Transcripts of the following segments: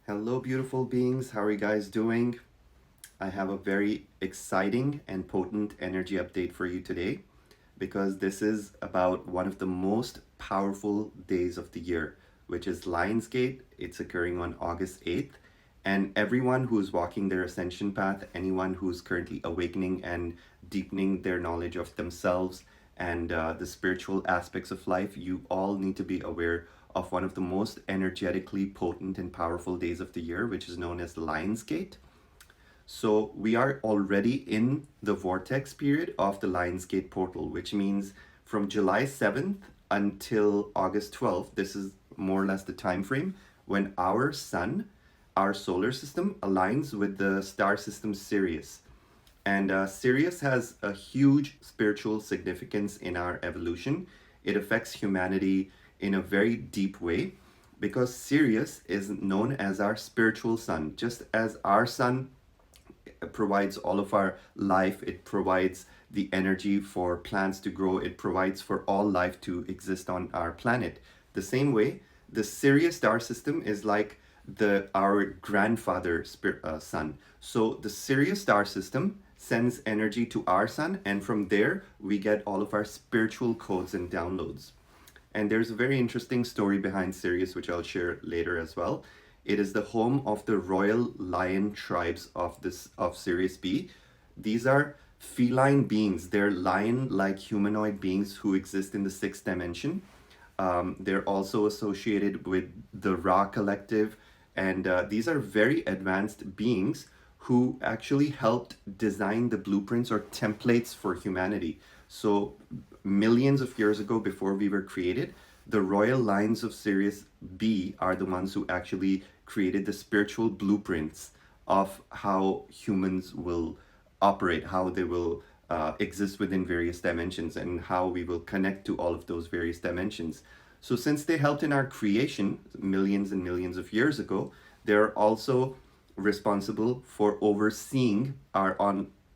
Hello, beautiful beings. How are you guys doing? I have a very exciting and potent energy update for you today because this is about one of the most powerful days of the year, which is Lionsgate. It's occurring on August 8th. And everyone who's walking their ascension path, anyone who's currently awakening and deepening their knowledge of themselves and the spiritual aspects of life, you all need to be aware of one of the most energetically potent and powerful days of the year, which is known as Lionsgate. So we are already in the vortex period of the Lionsgate portal, which means from July 7th until August 12th, this is more or less the time frame when our sun, our solar system, aligns with the star system Sirius. And Sirius has a huge spiritual significance in our evolution. It affects humanity in a very deep way because Sirius is known as our spiritual sun. Just as our sun provides all of our life, it provides the energy for plants to grow, it provides for all life to exist on our planet. The same way, the Sirius star system is like the our grandfather sun. So the Sirius star system sends energy to our sun, and from there we get all of our spiritual codes and downloads. And there's a very interesting story behind Sirius, which I'll share later as well. It is the home of the royal lion tribes of Sirius B. These are feline beings. They're lion-like humanoid beings who exist in the sixth dimension. They're also associated with the Ra collective, and these are very advanced beings who actually helped design the blueprints or templates for humanity. So millions of years ago, before we were created, the royal lines of Sirius B are the ones who actually created the spiritual blueprints of how humans will operate, how they will exist within various dimensions, and how we will connect to all of those various dimensions. So, since they helped in our creation millions and millions of years ago, they're also responsible for overseeing our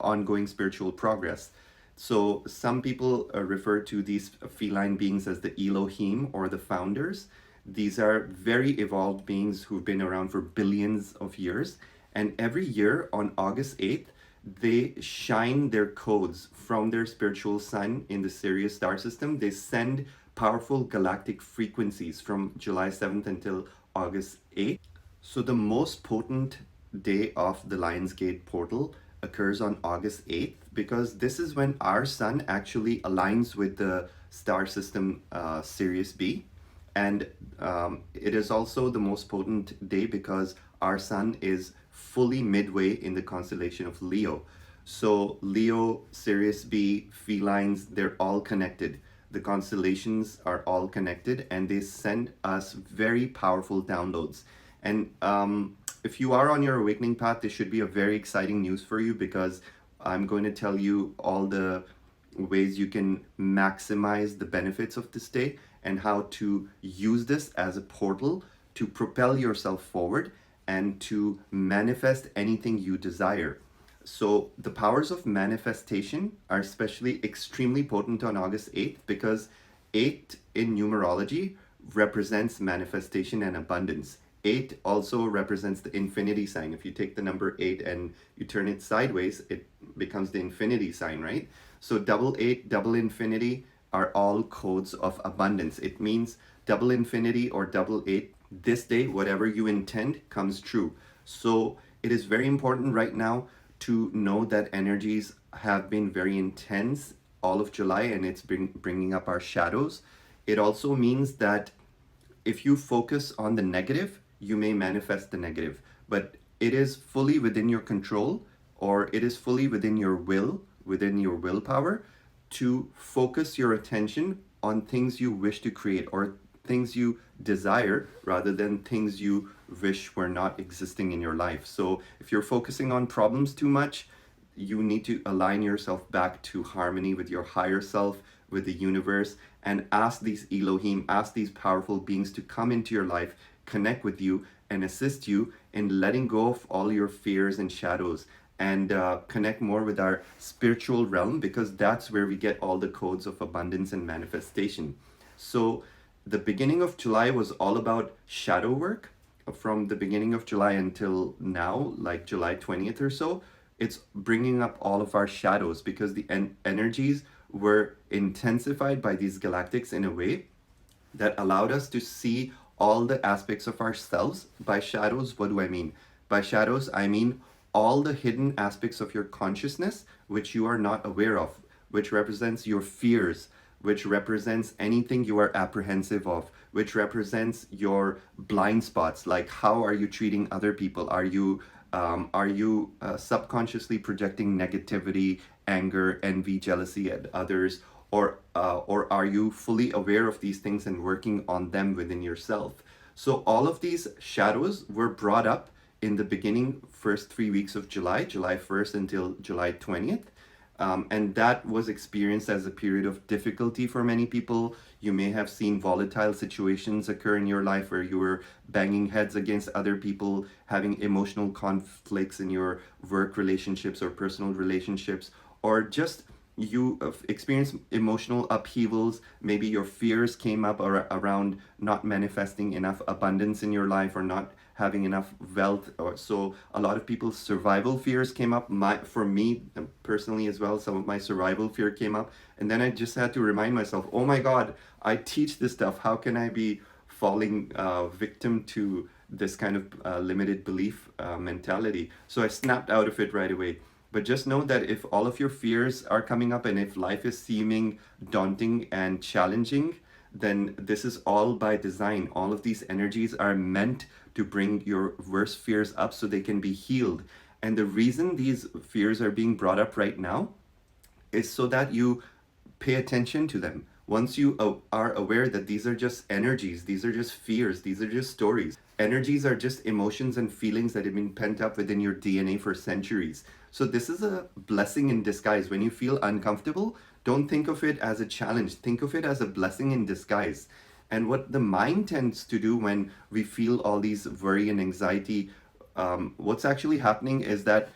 ongoing spiritual progress. So some people refer to these feline beings as the Elohim or the founders. These are very evolved beings who've been around for billions of years. And every year on August 8th, they shine their codes from their spiritual sun in the Sirius star system. They send powerful galactic frequencies from July 7th until August 8th. So the most potent day of the Lionsgate portal occurs on August 8th because this is when our sun actually aligns with the star system Sirius B. And it is also the most potent day because our sun is fully midway in the constellation of Leo. So Leo, Sirius B, felines, they're all connected. The constellations are all connected and they send us very powerful downloads. And if you are on your awakening path, this should be a very exciting news for you because I'm going to tell you all the ways you can maximize the benefits of this day and how to use this as a portal to propel yourself forward and to manifest anything you desire. So the powers of manifestation are especially extremely potent on August 8th because 8 in numerology represents manifestation and abundance. 8 also represents the infinity sign. If you take the number 8 and you turn it sideways, it becomes the infinity sign, right? So double 8, double infinity are all codes of abundance. It means double infinity or double 8. This day, whatever you intend comes true. So it is very important right now to know that energies have been very intense all of July and it's been bringing up our shadows. It also means that if you focus on the negative, you may manifest the negative, but it is fully within your control or it is fully within your will, within your willpower to focus your attention on things you wish to create or things you desire rather than things you wish were not existing in your life. So if you're focusing on problems too much, you need to align yourself back to harmony with your higher self, with the universe, and ask these Elohim, ask these powerful beings to come into your life, connect with you, and assist you in letting go of all your fears and shadows and connect more with our spiritual realm because that's where we get all the codes of abundance and manifestation. So the beginning of July was all about shadow work. from the beginning of July until now, like July 20th or so, it's bringing up all of our shadows because the energies were intensified by these galactics in a way that allowed us to see all the aspects of ourselves. By shadows, what do I mean? By shadows, I mean all the hidden aspects of your consciousness which you are not aware of, which represents your fears, which represents anything you are apprehensive of, which represents your blind spots, like how are you treating other people? Are you subconsciously projecting negativity, anger, envy, jealousy at others? Or are you fully aware of these things and working on them within yourself? So all of these shadows were brought up in the beginning first 3 weeks of July, July 1st until July 20th. And that was experienced as a period of difficulty for many people. You may have seen volatile situations occur in your life where you were banging heads against other people, having emotional conflicts in your work relationships or personal relationships, or just you experienced emotional upheavals. Maybe your fears came up around not manifesting enough abundance in your life or not having enough wealth. Or so a lot of people's survival fears came up. For me personally as well, some of my survival fear came up, and then I just had to remind myself, oh my God, I teach this stuff. How can I be falling victim to this kind of limited belief mentality? So I snapped out of it right away. But just know that if all of your fears are coming up and if life is seeming daunting and challenging, then this is all by design. All of these energies are meant to bring your worst fears up so they can be healed. And the reason these fears are being brought up right now is so that you pay attention to them. Once you are aware that these are just energies, these are just fears, these are just stories. Energies are just emotions and feelings that have been pent up within your DNA for centuries. So this is a blessing in disguise. When you feel uncomfortable, don't think of it as a challenge. Think of it as a blessing in disguise. And what the mind tends to do when we feel all these worry and anxiety, what's actually happening is that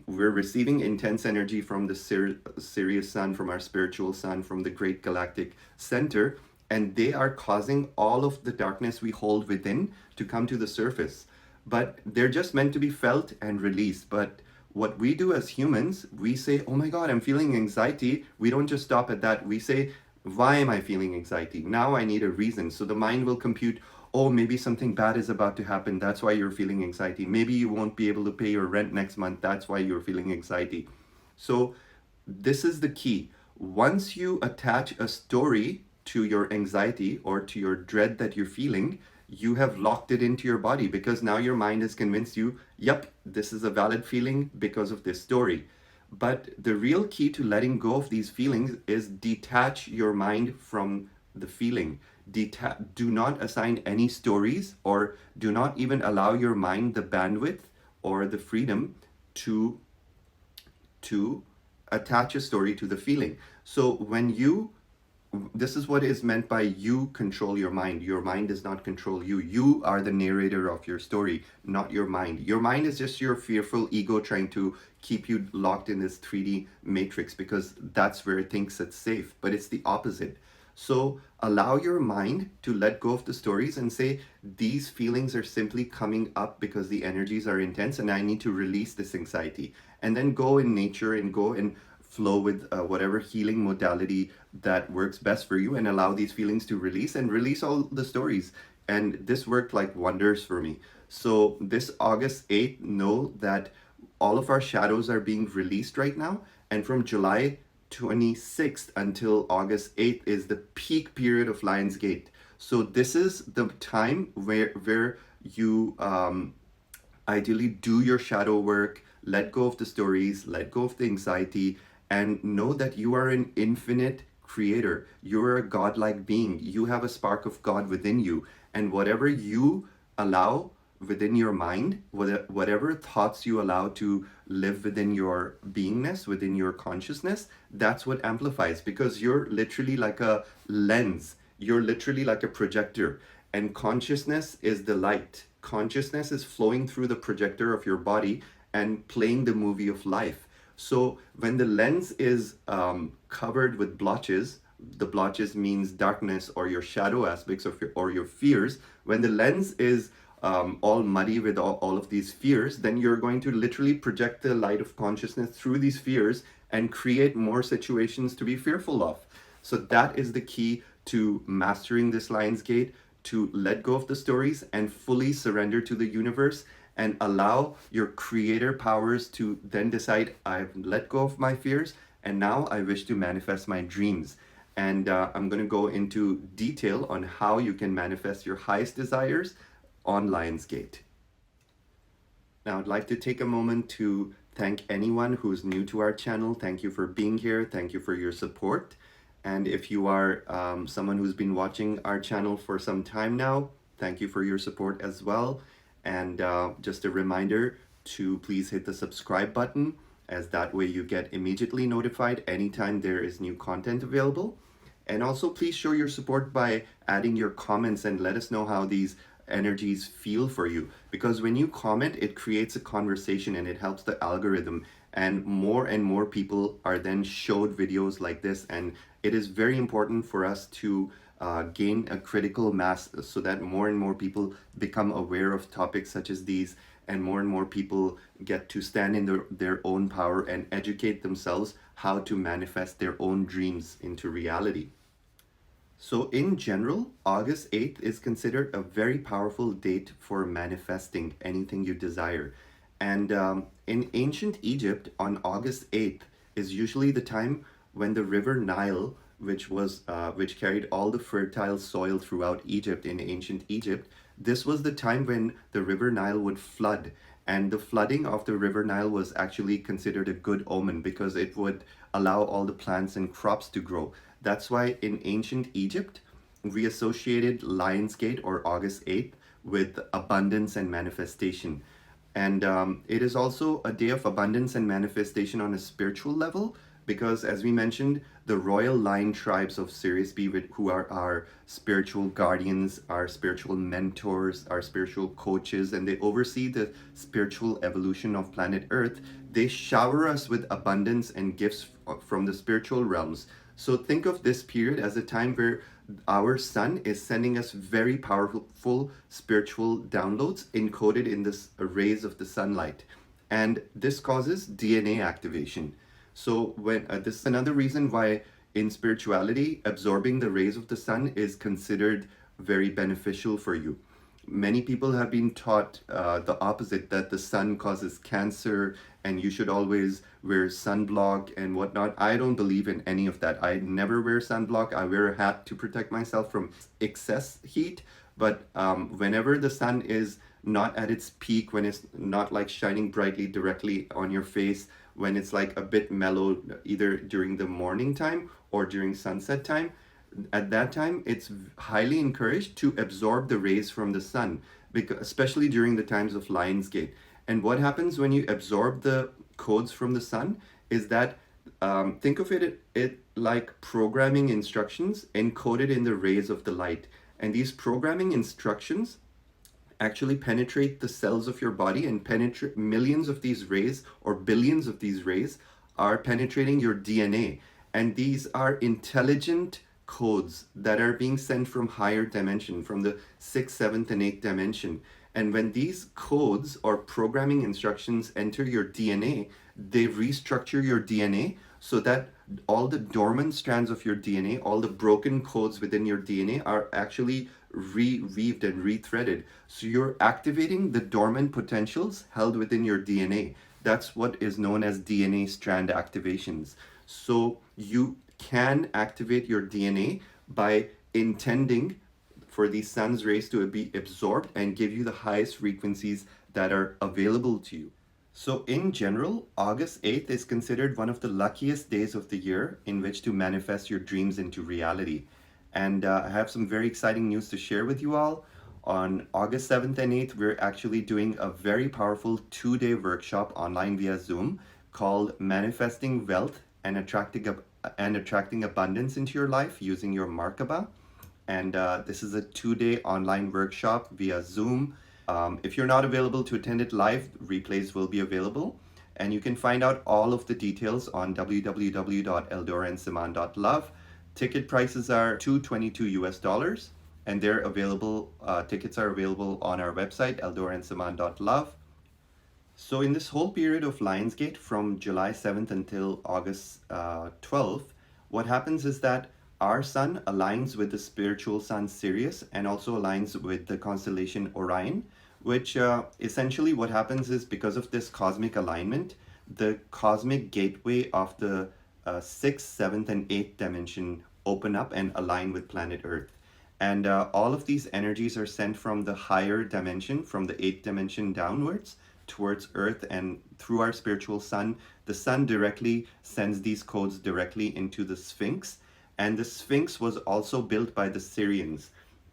we're receiving intense energy from the Sirius sun, from our spiritual sun, from the great galactic center, and they are causing all of the darkness we hold within to come to the surface. But they're just meant to be felt and released. But what we do as humans, we say, oh my God, I'm feeling anxiety. We don't just stop at that. We say, why am I feeling anxiety? Now I need a reason. So the mind will compute, oh, maybe something bad is about to happen. That's why you're feeling anxiety. Maybe you won't be able to pay your rent next month. That's why you're feeling anxiety. So this is the key. Once you attach a story to your anxiety or to your dread that you're feeling, you have locked it into your body because now your mind has convinced you, yep, this is a valid feeling because of this story. But the real key to letting go of these feelings is detach your mind from the feeling. Do not assign any stories, or do not even allow your mind the bandwidth or the freedom to attach a story to the feeling. So when you this is what is meant by you control your mind. Your mind does not control you. You are the narrator of your story, not your mind. Your mind is just your fearful ego trying to keep you locked in this 3D matrix because that's where it thinks it's safe, but it's the opposite. So allow your mind to let go of the stories and say, these feelings are simply coming up because the energies are intense and I need to release this anxiety. And then go in nature and go and flow with whatever healing modality that works best for you and allow these feelings to release and release all the stories. And this worked like wonders for me. So this August 8th, know that all of our shadows are being released right now. And from July 26th until August 8th is the peak period of Lionsgate. So this is the time where you ideally do your shadow work, let go of the stories, let go of the anxiety, and know that you are an infinite creator. You're a godlike being. You have a spark of God within you. And whatever you allow within your mind, whatever thoughts you allow to live within your beingness, within your consciousness, that's what amplifies, because you're literally like a lens. You're literally like a projector. And consciousness is the light. Consciousness is flowing through the projector of your body and playing the movie of life. So when the lens is covered with blotches, the blotches means darkness or your shadow aspects of or your fears. When the lens is all muddy with all of these fears, then you're going to literally project the light of consciousness through these fears and create more situations to be fearful of. So that is the key to mastering this Lionsgate, to let go of the stories and fully surrender to the universe and allow your creator powers to then decide, I've let go of my fears and now I wish to manifest my dreams. And I'm going to go into detail on how you can manifest your highest desires on Lionsgate. Now, I'd like to take a moment to thank anyone who's new to our channel. Thank you for being here. Thank you for your support. And if you are someone who's been watching our channel for some time now, thank you for your support as well. And just a reminder to please hit the subscribe button, as that way you get immediately notified anytime there is new content available. And also please show your support by adding your comments and let us know how these energies feel for you, because when you comment, it creates a conversation and it helps the algorithm, and more people are then showed videos like this. And it is very important for us to gain a critical mass so that more and more people become aware of topics such as these, and more people get to stand in their own power and educate themselves how to manifest their own dreams into reality. So in general, August 8th is considered a very powerful date for manifesting anything you desire. And in ancient Egypt, on August 8th is usually the time when the river Nile, which carried all the fertile soil throughout Egypt in ancient Egypt, this was the time when the river Nile would flood. And the flooding of the river Nile was actually considered a good omen because it would allow all the plants and crops to grow. That's why in ancient Egypt, we associated Lionsgate or August 8th with abundance and manifestation. And it is also a day of abundance and manifestation on a spiritual level, because as we mentioned, the royal lion tribes of Sirius B, who are our spiritual guardians, our spiritual mentors, our spiritual coaches, and they oversee the spiritual evolution of planet Earth, they shower us with abundance and gifts from the spiritual realms. So think of this period as a time where our sun is sending us very powerful spiritual downloads encoded in the rays of the sunlight. And this causes DNA activation. So when this is another reason why in spirituality, absorbing the rays of the sun is considered very beneficial for you. Many people have been taught the opposite, that the sun causes cancer and you should always wear sunblock and whatnot. I don't believe in any of that. I never wear sunblock. I wear a hat to protect myself from excess heat. But whenever the sun is not at its peak, when it's not like shining brightly directly on your face, when it's like a bit mellow, either during the morning time or during sunset time, at that time it's highly encouraged to absorb the rays from the sun, because especially during the times of Lionsgate. And what happens when you absorb the codes from the sun is that think of it like programming instructions encoded in the rays of the light. And these programming instructions actually penetrate the cells of your body, and penetrate millions of these rays or billions of these rays are penetrating your DNA. And these are intelligent codes that are being sent from higher dimension, from the 6th, 7th, and 8th dimension. And when these codes or programming instructions enter your DNA, they restructure your DNA so that all the dormant strands of your DNA, all the broken codes within your DNA are actually reweaved and rethreaded. So you're activating the dormant potentials held within your DNA. That's what is known as DNA strand activations. So you can activate your DNA by intending for these sun's rays to be absorbed and give you the highest frequencies that are available to you. So in general, August 8th is considered one of the luckiest days of the year in which to manifest your dreams into reality. And I have some very exciting news to share with you all. On August 7th and 8th, we're actually doing a very powerful 2-day workshop online via Zoom called Manifesting Wealth and Attracting Abundance into Your Life using your Merkaba. And this is a 2-day online workshop via Zoom. If you're not available to attend it live, replays will be available. And you can find out all of the details on www.eldoransiman.love. Ticket prices are $222 US. and they're available. Tickets are available on our website, eldorandsiman.love. So in this whole period of Lionsgate from July 7th until August 12th, what happens is that our sun aligns with the spiritual sun Sirius and also aligns with the constellation Orion, which essentially what happens is because of this cosmic alignment, the cosmic gateway of the sixth, seventh, and eighth dimension open up and align with planet Earth. And all of these energies are sent from the higher dimension, from the eighth dimension downwards towards Earth, and through our spiritual sun. The sun directly sends these codes directly into the Sphinx. And the Sphinx was also built by the Syrians.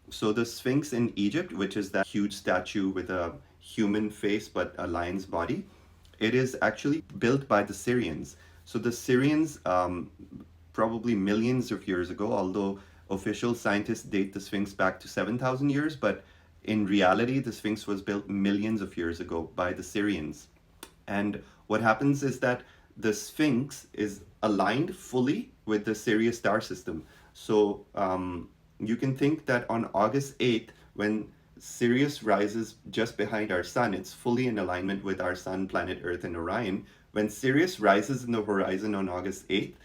So the Sphinx in Egypt, which is that huge statue with a human face but a lion's body, it is actually built by the Syrians. So the Syrians, probably millions of years ago, although official scientists date the Sphinx back to 7,000 years, but in reality, the Sphinx was built millions of years ago by the Syrians. And what happens is that the Sphinx is aligned fully with the Sirius star system. So you can think that on August 8th, when Sirius rises just behind our sun, it's fully in alignment with our sun, planet Earth, and Orion. When Sirius rises in the horizon on August 8th,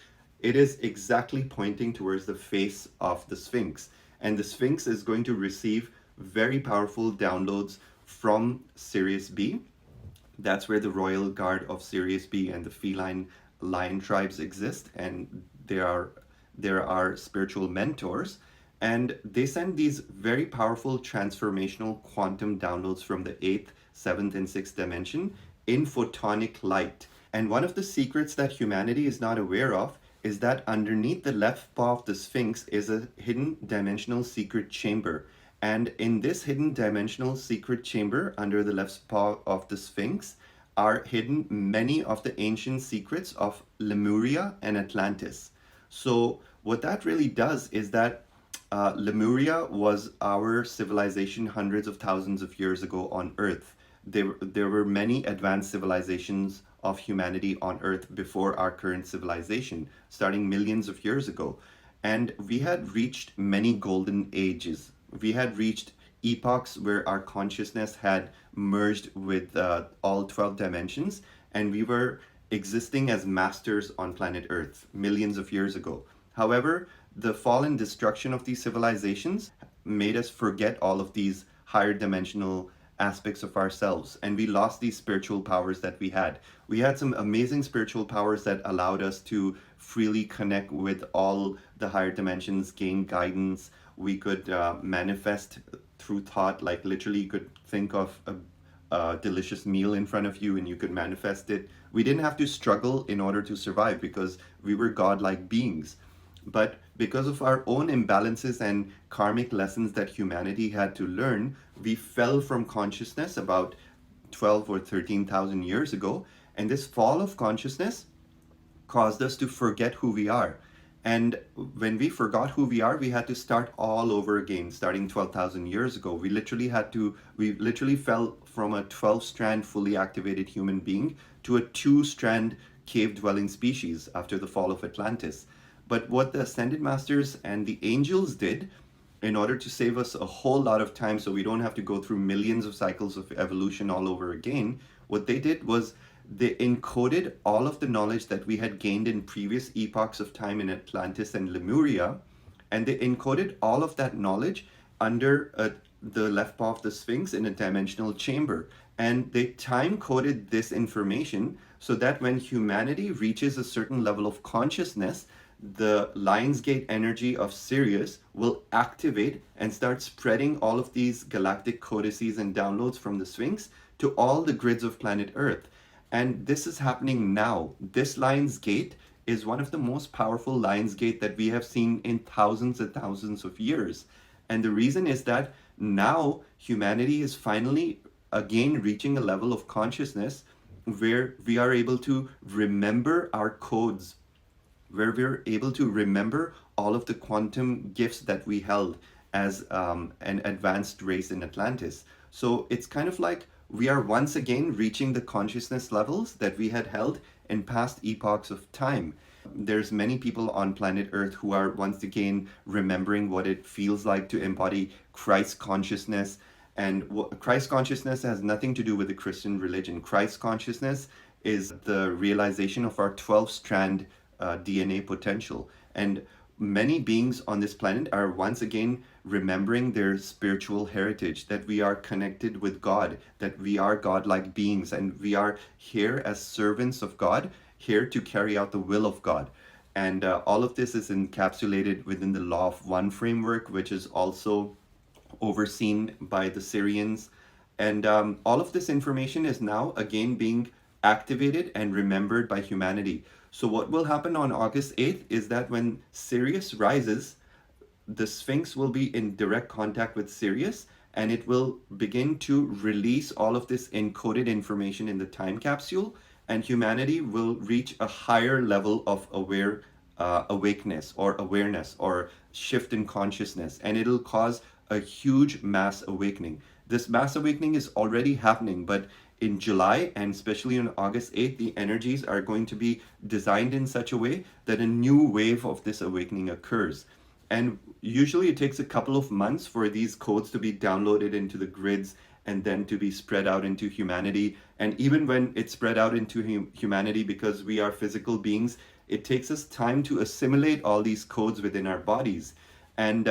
it is exactly pointing towards the face of the Sphinx. And the Sphinx is going to receive very powerful downloads from Sirius B. That's where the royal guard of Sirius B and the feline lion tribes exist, and there are spiritual mentors, and they send these very powerful transformational quantum downloads from the 8th, 7th, and 6th dimension in photonic light. And one of the secrets that humanity is not aware of is that underneath the left paw of the Sphinx is a hidden dimensional secret chamber. And in this hidden dimensional secret chamber under the left paw of the Sphinx are hidden many of the ancient secrets of Lemuria and Atlantis. So what that really does is that Lemuria was our civilization hundreds of thousands of years ago on Earth. There were many advanced civilizations of humanity on Earth before our current civilization, starting millions of years ago. And we had reached many golden ages. We had reached epochs where our consciousness had merged with all 12 dimensions, and we were existing as masters on planet Earth millions of years ago. However, the fall and destruction of these civilizations made us forget all of these higher dimensional aspects of ourselves, and we lost these spiritual powers that we had. We had some amazing spiritual powers that allowed us to freely connect with all the higher dimensions, gain guidance. We could manifest through thought, like literally you could think of a delicious meal in front of you and you could manifest it. We didn't have to struggle in order to survive because we were godlike beings. But because of our own imbalances and karmic lessons that humanity had to learn, we fell from consciousness about 12 or 13,000 years ago. And this fall of consciousness caused us to forget who we are. And when we forgot who we are, we had to start all over again, starting 12,000 years ago. We literally fell from a 12-strand fully activated human being to a 2-strand cave-dwelling species after the fall of Atlantis. But what the Ascended Masters and the angels did, in order to save us a whole lot of time so we don't have to go through millions of cycles of evolution all over again, what they did was they encoded all of the knowledge that we had gained in previous epochs of time in Atlantis and Lemuria, and they encoded all of that knowledge under the left paw of the Sphinx in a dimensional chamber. And they time coded this information so that when humanity reaches a certain level of consciousness, the Lionsgate energy of Sirius will activate and start spreading all of these galactic codices and downloads from the Sphinx to all the grids of planet Earth. And this is happening now. This Lionsgate is one of the most powerful Lionsgate that we have seen in thousands and thousands of years. And the reason is that now humanity is finally again reaching a level of consciousness where we are able to remember our codes, where we're able to remember all of the quantum gifts that we held as an advanced race in Atlantis. So it's kind of like we are once again reaching the consciousness levels that we had held in past epochs of time. There's many people on planet Earth who are once again remembering what it feels like to embody Christ consciousness. And Christ consciousness has nothing to do with the Christian religion. Christ consciousness is the realization of our 12-strand DNA potential. And many beings on this planet are once again remembering their spiritual heritage, that we are connected with God, that we are godlike beings, and we are here as servants of God, here to carry out the will of God. And all of this is encapsulated within the Law of One framework, which is also overseen by the Syrians. And all of this information is now again being activated and remembered by humanity. So, what will happen on August 8th is that when Sirius rises, the Sphinx will be in direct contact with Sirius, and it will begin to release all of this encoded information in the time capsule, and humanity will reach a higher level of awakeness or awareness or shift in consciousness, and it'll cause a huge mass awakening. This mass awakening is already happening, but in July and especially on August 8th, the energies are going to be designed in such a way that a new wave of this awakening occurs. And usually it takes a couple of months for these codes to be downloaded into the grids and then to be spread out into humanity. And even when it's spread out into humanity, because we are physical beings, it takes us time to assimilate all these codes within our bodies. And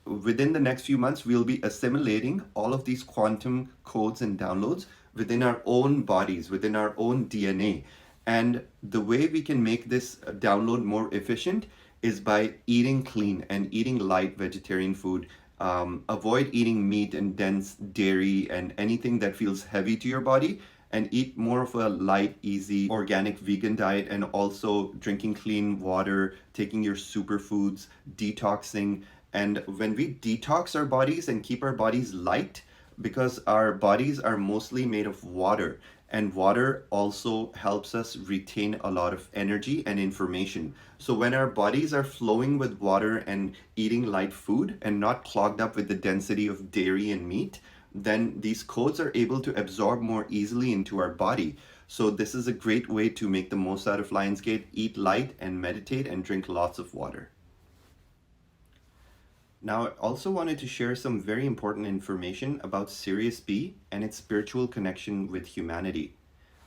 within the next few months, we'll be assimilating all of these quantum codes and downloads within our own bodies, within our own DNA. And the way we can make this download more efficient is by eating clean and eating light vegetarian food. Avoid eating meat and dense dairy and anything that feels heavy to your body, and eat more of a light, easy, organic vegan diet, and also drinking clean water, taking your superfoods, detoxing. And when we detox our bodies and keep our bodies light, because our bodies are mostly made of water, and water also helps us retain a lot of energy and information. So when our bodies are flowing with water and eating light food and not clogged up with the density of dairy and meat, then these codes are able to absorb more easily into our body. So this is a great way to make the most out of Lionsgate. Eat light and meditate and drink lots of water. Now, I also wanted to share some very important information about Sirius B and its spiritual connection with humanity.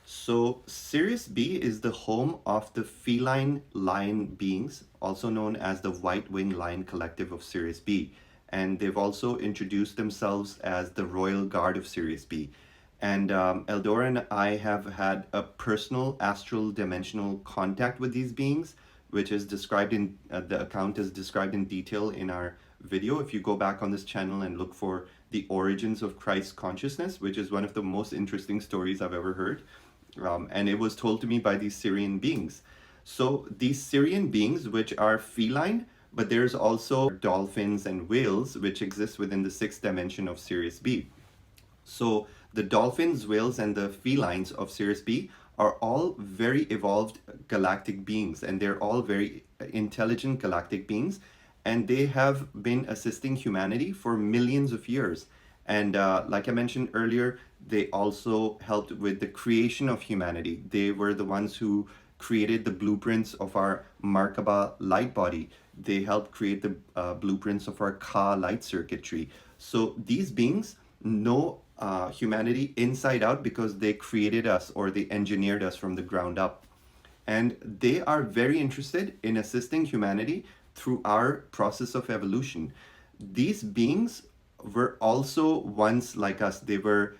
So, Sirius B is the home of the feline lion beings, also known as the White Winged Lion Collective of Sirius B. And they've also introduced themselves as the Royal Guard of Sirius B. And Eldora and I have had a personal astral dimensional contact with these beings, which is described in the account is described in detail in our video. If you go back on this channel and look for the origins of Christ consciousness, which is one of the most interesting stories I've ever heard. And it was told to me by these Syrian beings. So these Syrian beings, which are feline, but there's also dolphins and whales, which exist within the sixth dimension of Sirius B. So the dolphins, whales, and the felines of Sirius B are all very evolved galactic beings, and they're all very intelligent galactic beings, and they have been assisting humanity for millions of years. And like I mentioned earlier, they also helped with the creation of humanity. They were the ones who created the blueprints of our Merkaba light body. They helped create the blueprints of our Ka light circuitry. So these beings know humanity inside out because they created us, or they engineered us from the ground up. And they are very interested in assisting humanity through our process of evolution. These beings were also once like us. They were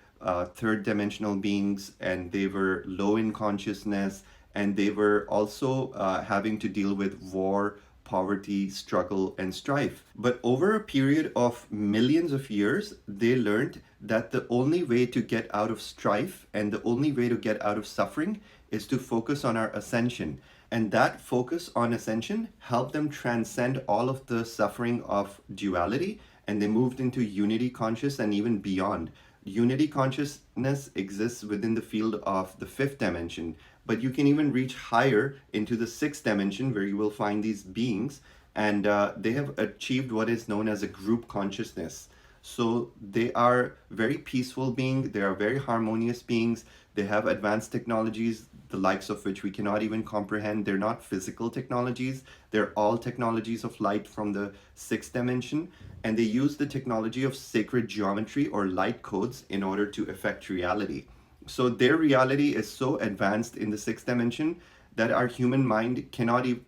third dimensional beings, and they were low in consciousness, and they were also having to deal with war, poverty, struggle, and strife. But over a period of millions of years, they learned that the only way to get out of strife and the only way to get out of suffering is to focus on our ascension. And that focus on ascension helped them transcend all of the suffering of duality, and they moved into unity conscious and even beyond. Unity consciousness exists within the field of the fifth dimension, but you can even reach higher into the sixth dimension, where you will find these beings, and they have achieved what is known as a group consciousness. So they are very peaceful beings, they are very harmonious beings, they have advanced technologies, the likes of which we cannot even comprehend. They're not physical technologies, they're all technologies of light from the sixth dimension. And they use the technology of sacred geometry or light codes in order to affect reality. So their reality is so advanced in the sixth dimension that our human mind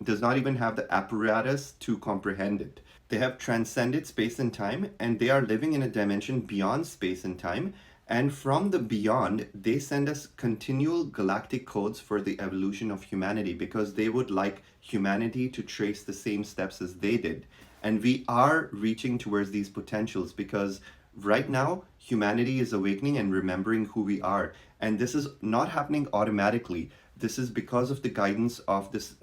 does not even have the apparatus to comprehend it. They have transcended space and time, and they are living in a dimension beyond space and time. And from the beyond, they send us continual galactic codes for the evolution of humanity, because they would like humanity to trace the same steps as they did. And we are reaching towards these potentials because right now, humanity is awakening and remembering who we are. And this is not happening automatically. This is because of the guidance of this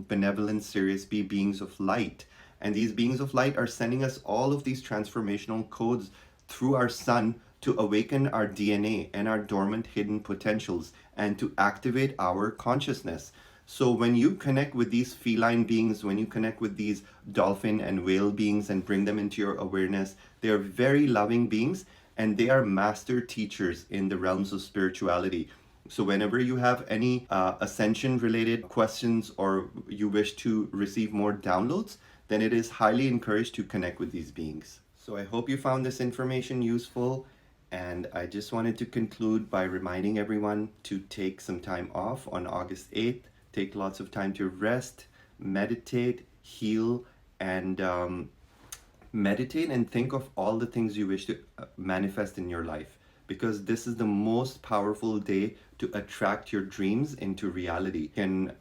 benevolent Sirius B beings of light. And these beings of light are sending us all of these transformational codes through our sun to awaken our DNA and our dormant hidden potentials and to activate our consciousness. So when you connect with these feline beings, when you connect with these dolphin and whale beings and bring them into your awareness, they are very loving beings and they are master teachers in the realms of spirituality. So whenever you have any ascension related questions or you wish to receive more downloads, then it is highly encouraged to connect with these beings. So I hope you found this information useful, and I just wanted to conclude by reminding everyone to take some time off on August 8th. Take lots of time to rest, meditate, heal, and meditate and think of all the things you wish to manifest in your life, because this is the most powerful day to attract your dreams into reality. You can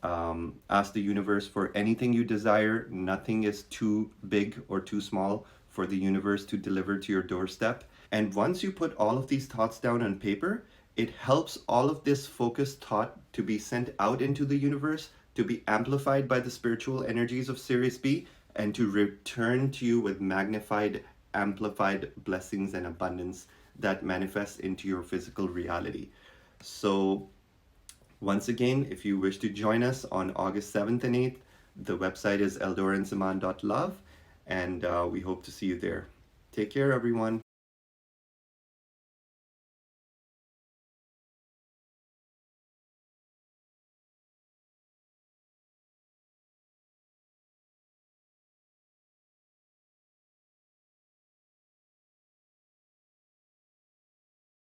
ask the universe for anything you desire. Nothing is too big or too small for the universe to deliver to your doorstep. And once you put all of these thoughts down on paper, it helps all of this focused thought to be sent out into the universe, to be amplified by the spiritual energies of Sirius B, and to return to you with magnified, amplified blessings and abundance that manifest into your physical reality. So once again, if you wish to join us on August 7th and 8th, the website is eldoransiman.love, and we hope to see you there. Take care, everyone.